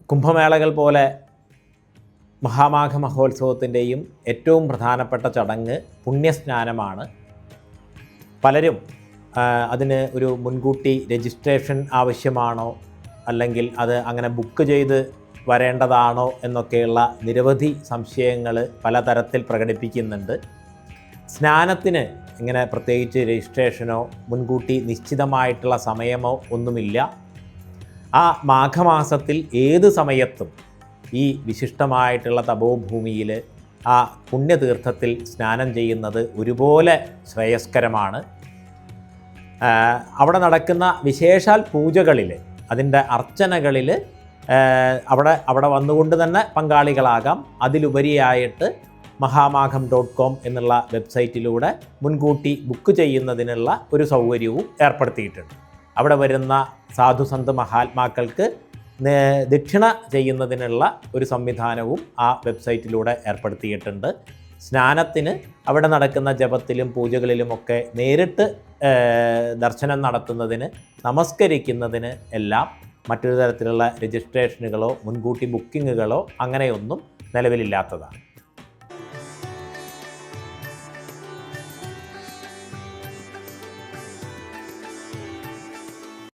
കുംഭമേളകൾ പോലെ മഹാമാഘ മഹോത്സവത്തിൻ്റെയും ഏറ്റവും പ്രധാനപ്പെട്ട ചടങ്ങ് പുണ്യസ്നാനമാണ്. പലരും അതിന് ഒരു മുൻകൂട്ടി രജിസ്ട്രേഷൻ ആവശ്യമാണോ, അല്ലെങ്കിൽ അത് അങ്ങനെ ബുക്ക് ചെയ്ത് വരേണ്ടതാണോ എന്നൊക്കെയുള്ള നിരവധി സംശയങ്ങൾ പലതരത്തിൽ പ്രകടിപ്പിക്കുന്നുണ്ട്. സ്നാനത്തിന് ഇങ്ങനെ പ്രത്യേകിച്ച് രജിസ്ട്രേഷനോ മുൻകൂട്ടി നിശ്ചിതമായിട്ടുള്ള സമയമോ ഒന്നുമില്ല. ആ മാഘമാസത്തിൽ ഏത് സമയത്തും ഈ വിശിഷ്ടമായിട്ടുള്ള തപോഭൂമിയിൽ ആ പുണ്യതീർത്ഥത്തിൽ സ്നാനം ചെയ്യുന്നത് ഒരുപോലെ ശ്രേയസ്കരമാണ്. അവിടെ നടക്കുന്ന വിശേഷാൽ പൂജകളിൽ, അതിൻ്റെ അർച്ചനകളിൽ അവിടെ വന്നുകൊണ്ട് തന്നെ പങ്കാളികളാകാം. അതിലുപരിയായിട്ട് mahamagam.com എന്നുള്ള വെബ്സൈറ്റിലൂടെ മുൻകൂട്ടി ബുക്ക് ചെയ്യുന്നതിനുള്ള ഒരു സൗകര്യവും ഏർപ്പെടുത്തിയിട്ടുണ്ട്. അവിടെ വരുന്ന സാധുസന്ത് മഹാത്മാക്കൾക്ക് ദക്ഷിണ ചെയ്യുന്നതിനുള്ള ഒരു സംവിധാനവും ആ വെബ്സൈറ്റിലൂടെ ഏർപ്പെടുത്തിയിട്ടുണ്ട്. സ്നാനത്തിന് അവിടെ നടക്കുന്ന ജപത്തിലും പൂജകളിലുമൊക്കെ നേരിട്ട് ദർശനം നടത്തുന്നതിന്, നമസ്കരിക്കുന്നതിന് എല്ലാം മറ്റൊരു തരത്തിലുള്ള രജിസ്ട്രേഷനുകളോ മുൻകൂട്ടി ബുക്കിങ്ങുകളോ അങ്ങനെയൊന്നും നിലവിലില്ലാത്തതാണ്.